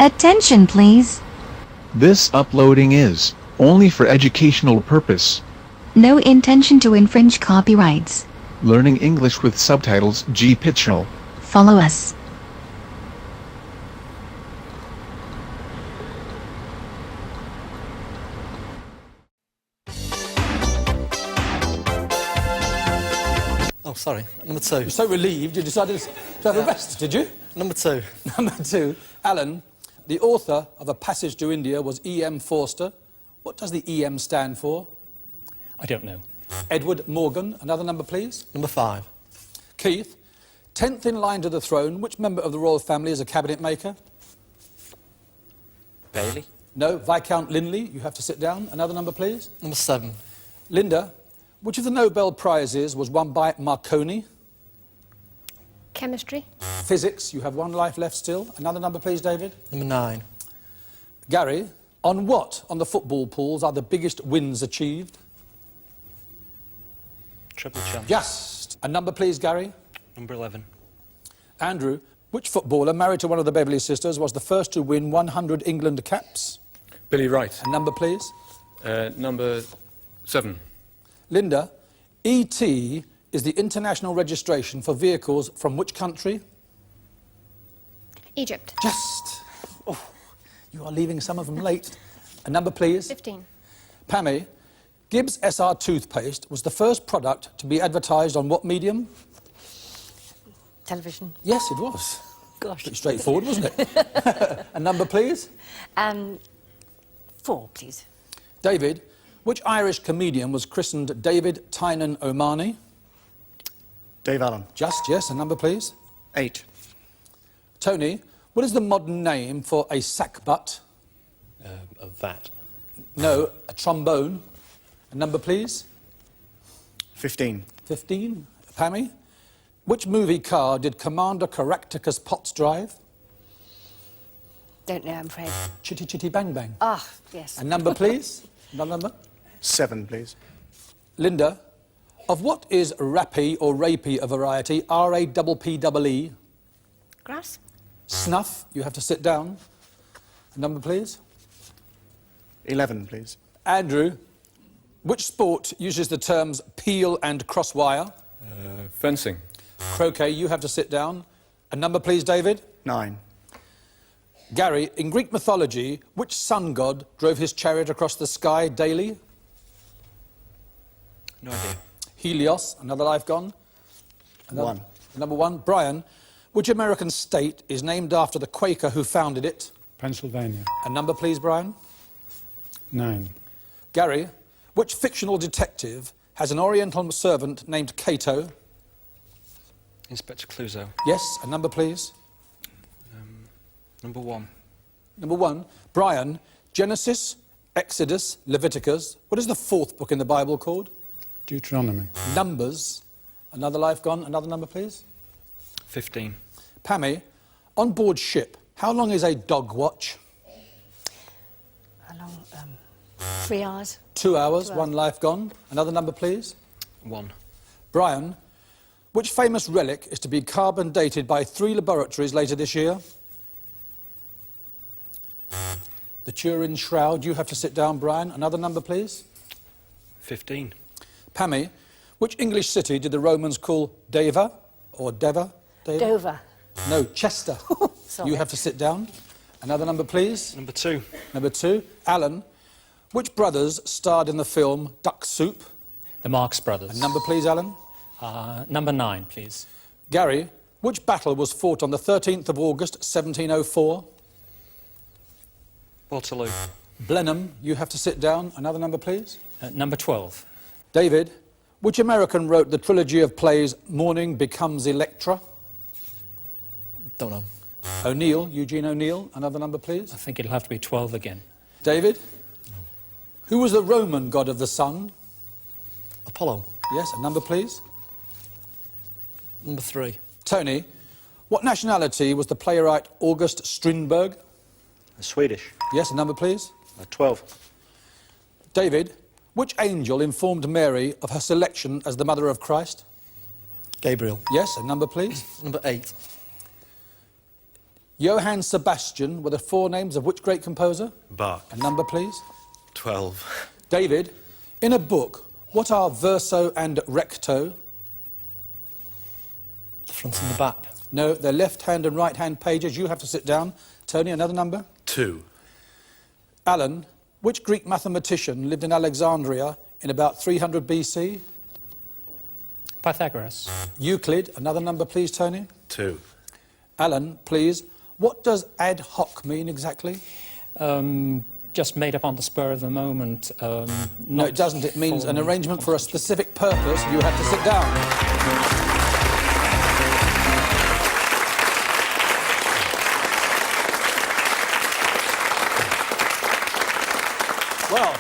Attention, please. This uploading is only for educational purpose. No intention to infringe copyrights. Learning English with Subtitles GPITRAL. Follow us. Oh, sorry. Number 2. You're so relieved you decided to have a rest, did you? Number 2. Number 2. Alan, the author of A Passage to India was E.M. Forster. What does the E.M. stand for? I don't know. Edward Morgan. Another number, please. Number 5. Keith, 10th in line to the throne. Which member of the royal family is a cabinet maker? Bailey. No. Viscount Linley. You have to sit down. Another number, please. Number 7. Linda, which of the Nobel Prizes was won by Marconi? Chemistry. Physics. You have one life left still. Another number, please, David. Number 9. Gary, on what on the football pools are the biggest wins achieved? Triple champ. Just. A number, please, Gary. Number 11. Andrew, which footballer married to one of the Beverley sisters was the first to win 100 England caps? Billy Wright. A number, please. Number 7. Linda, ET is the international registration for vehicles from which country? Egypt. Just. Oh, you are leaving some of them late. A number, please. 15. Pammy, Gibbs SR toothpaste was the first product to be advertised on what medium? Television. Yes, it was. Gosh. Pretty straightforward, wasn't it? A number, please. 4, please. David, which Irish comedian was christened David Tynan O'Mahony? Dave Allen. Just, yes. A number, please. 8. Tony, what is the modern name for a sackbut? A vat. No, a trombone. A number, please. 15. 15. Pammy, which movie car did Commander Caractacus Potts drive? Don't know, I'm afraid. Chitty Chitty Bang Bang. Ah, yes. A number, please. Another number. 7, please. Linda, of what is rappy or rapey a variety? R-A-P-P-E-E. Grass. Snuff. You have to sit down. A number, please. 11, please. Andrew, which sport uses the terms peel and crosswire? Fencing. Croquet. You have to sit down. A number, please, David. 9. Gary, in Greek mythology, which sun god drove his chariot across the sky daily? No idea. Helios. Another life gone. 1. Number 1. Brian, which American state is named after the Quaker who founded it? Pennsylvania. A number, please, Brian. 9. Gary, which fictional detective has an Oriental servant named Cato? Inspector Clouseau. Yes. A number, please. Number 1. Number 1. Brian, Genesis, Exodus, Leviticus. What is the 4th book in the Bible called? Deuteronomy. Numbers. Another life gone. Another number, please. 15. Pammy, on board ship, how long is a dog watch? How long? 3 hours. 2 hours. 2 hours. One life gone. Another number, please. 1. Brian, which famous relic is to be carbon dated by 3 laboratories later this year? The Turin Shroud. You have to sit down, Brian. Another number, please. 15. Pammy, which English city did the Romans call Deva or Deva? Dover. No, Chester. Sorry. You have to sit down. Another number, please. Number 2. Number 2. Alan, which brothers starred in the film Duck Soup? The Marx Brothers. A number, please, Alan. Number 9, please. Gary, which battle was fought on the 13th of August, 1704? Waterloo. Blenheim, you have to sit down. Another number, please. Number 12. David, which American wrote the trilogy of plays Morning Becomes Electra? Don't know. O'Neill, Eugene O'Neill. Another number, please. I think it'll have to be 12 again. David, who was the Roman god of the sun? Apollo. Yes, a number, please. Number 3. Tony, what nationality was the playwright August Strindberg? Swedish. Yes, a number, please. 12. David, which angel informed Mary of her selection as the mother of Christ? Gabriel. Yes, a number, please. Number 8. Johann Sebastian were the four names of which great composer? Bach. A number, please. 12. David, in a book, what are verso and recto? The front and the back. No, they're left-hand and right-hand pages. You have to sit down. Tony, another number. 2. Alan, which Greek mathematician lived in Alexandria in about 300 BC? Pythagoras. Euclid, another number, please, Tony. 2. Alan, please. What does ad hoc mean exactly? Just made up on the spur of the moment. No, it doesn't. It means an arrangement for a specific purpose. You have to sit down. Well,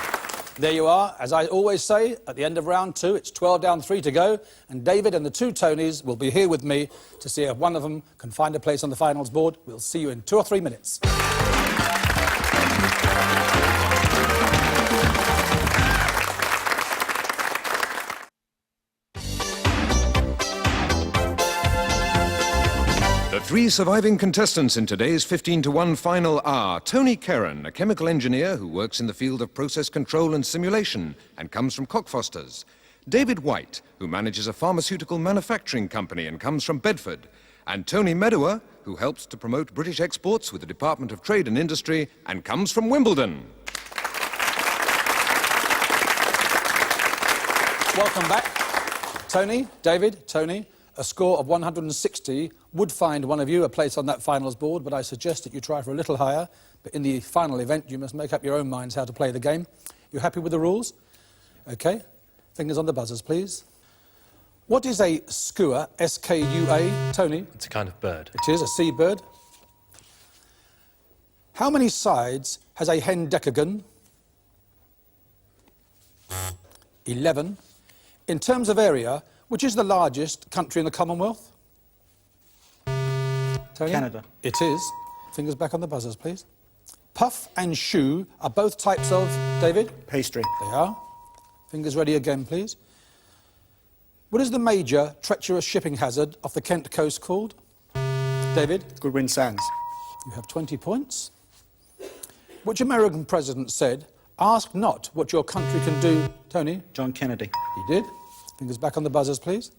there you are. As I always say, at the end of round 2, it's 12 down, 3 to go, and David and the two Tonys will be here with me to see if one of them can find a place on the finals board. We'll see you in 2 or 3 minutes. The 3 surviving contestants in today's 15-to-1 final are Tony Kerran, a chemical engineer who works in the field of process control and simulation and comes from Cockfosters; David White, who manages a pharmaceutical manufacturing company and comes from Bedford; and Tony Medower, who helps to promote British exports with the Department of Trade and Industry and comes from Wimbledon. Welcome back. Tony, David, Tony, a score of 160 would find one of you a place on that finals board, but I suggest that you try for a little higher. But in the final event, you must make up your own minds how to play the game. You happy with the rules? OK. Fingers on the buzzers, please. What is a skua, S-K-U-A? Tony? It's a kind of bird. It is, a seabird. How many sides has a hendecagon? 11. In terms of area, which is the largest country in the Commonwealth? Tony? Canada. It is. Fingers back on the buzzers, please. Puff and shoe are both types of... David? Pastry. They are. Fingers ready again, please. What is the major treacherous shipping hazard off the Kent coast called? David? Goodwin Sands. You have 20 points. Which American president said, "Ask not what your country can do"? Tony? John Kennedy. He did. Fingers back on the buzzers, please.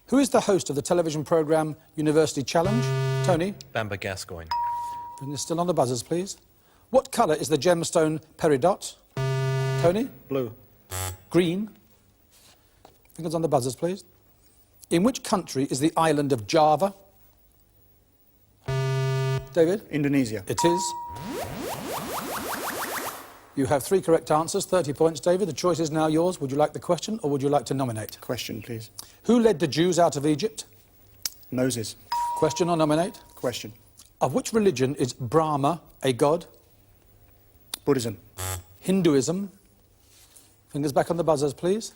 Who is the host of the television programme University Challenge? Tony? Bamber Gascoigne. Fingers still on the buzzers, please. What colour is the gemstone peridot? Tony? Blue. Green. Fingers on the buzzers, please. In which country is the island of Java? David? Indonesia. It is. You have 3 correct answers, 30 points, David. The choice is now yours. Would you like the question or would you like to nominate? Question, please. Who led the Jews out of Egypt? Moses. Question or nominate? Question. Of which religion is Brahma a god? Buddhism. Hinduism. Fingers back on the buzzers, please.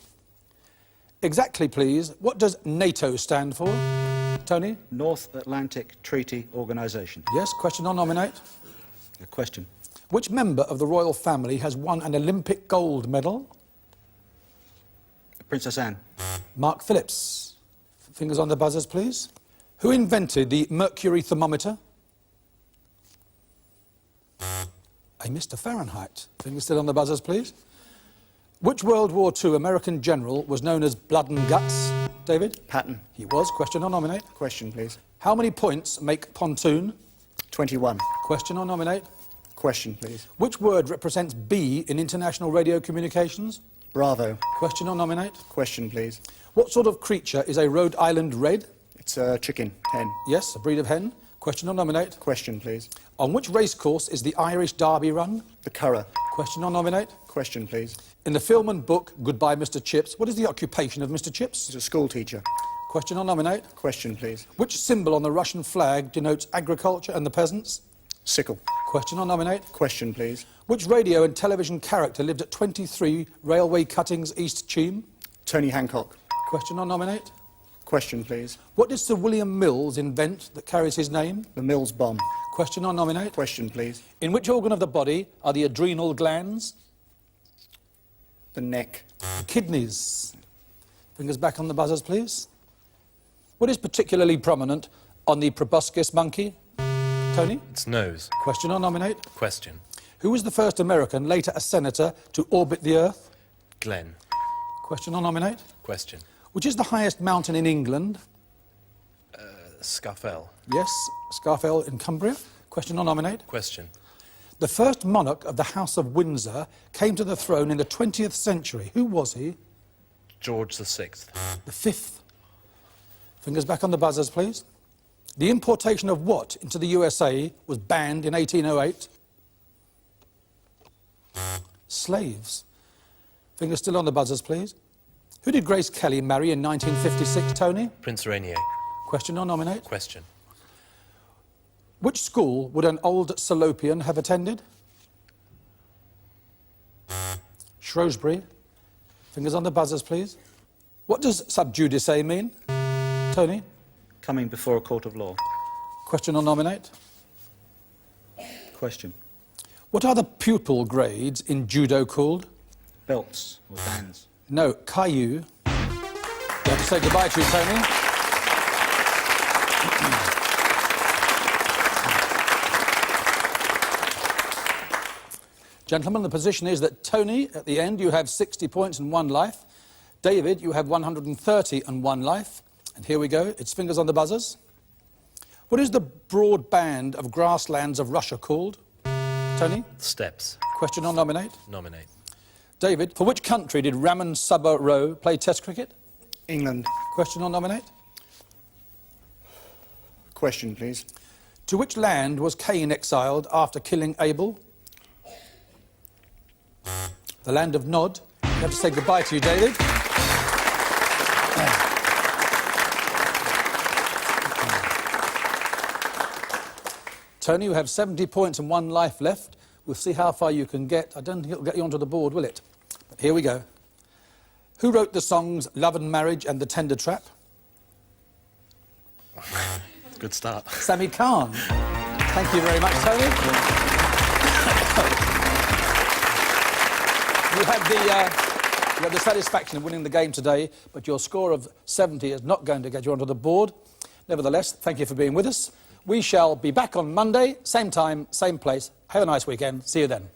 Exactly, please. What does NATO stand for? Tony? North Atlantic Treaty Organisation. Yes. Question or nominate? A question. Which member of the royal family has won an Olympic gold medal? Princess Anne. Mark Phillips. Fingers on the buzzers, please. Who invented the mercury thermometer? A Mr. Fahrenheit. Fingers still on the buzzers, please. Which World War II American general was known as Blood and Guts? David? Patton. He was. Question or nominate? Question, please. How many points make pontoon? 21. Question or nominate? Question, please. Which word represents B in international radio communications? Bravo. Question or nominate? Question, please. What sort of creature is a Rhode Island red? It's a chicken. Hen. Yes, a breed of hen. Question or nominate? Question, please. On which racecourse is the Irish Derby run? The Curragh. Question or nominate? Question, please. In the film and book Goodbye Mr. Chips, what is the occupation of Mr. Chips? He's a school teacher. Question or nominate? Question, please. Which symbol on the Russian flag denotes agriculture and the peasants? Sickle. Question or nominate? Question, please. Which radio and television character lived at 23 Railway Cuttings, East Cheam? Tony Hancock. Question or nominate? Question, please. What did Sir William Mills invent that carries his name? The Mills bomb. Question or nominate? Question, please. In which organ of the body are the adrenal glands? The neck. The kidneys. Fingers back on the buzzers, please. What is particularly prominent on the proboscis monkey? Tony? It's nose. Question or nominate? Question. Who was the first American, later a senator, to orbit the Earth? Glenn. Question or nominate? Question. Which is the highest mountain in England? Scuffell. Yes, Scafell in Cumbria. Question or nominate? Question. The first monarch of the House of Windsor came to the throne in the 20th century. Who was he? George VI. The fifth. Fingers back on the buzzers, please. The importation of what into the USA was banned in 1808? Slaves. Fingers still on the buzzers, please. Who did Grace Kelly marry in 1956, Tony? Prince Rainier. Question or nominate? Question. Which school would an old Salopian have attended? Shrewsbury. Fingers on the buzzers, please. What does sub judice mean? Tony? Coming before a court of law. Question or nominate? Question. What are the pupil grades in judo called? Belts or bands. No, Caillou. We have to say goodbye to you, Tony. Gentlemen, the position is that Tony, at the end, you have 60 points and 1 life. David, you have 130 and 1 life. And here we go. It's fingers on the buzzers. What is the broad band of grasslands of Russia called? Tony? Steps. Question or nominate? Nominate. David, for which country did Raman Subba play Test cricket? England. Question or nominate? Question, please. To which land was Cain exiled after killing Abel? The land of Nod. We have to say goodbye to you, David. Tony, you have 70 points and 1 life left. We'll see how far you can get. I don't think it'll get you onto the board, will it? But here we go. Who wrote the songs Love and Marriage and The Tender Trap? Good start. Sammy Khan. Thank you very much, Tony. You had the satisfaction of winning the game today, but your score of 70 is not going to get you onto the board. Nevertheless, thank you for being with us. We shall be back on Monday, same time, same place. Have a nice weekend. See you then.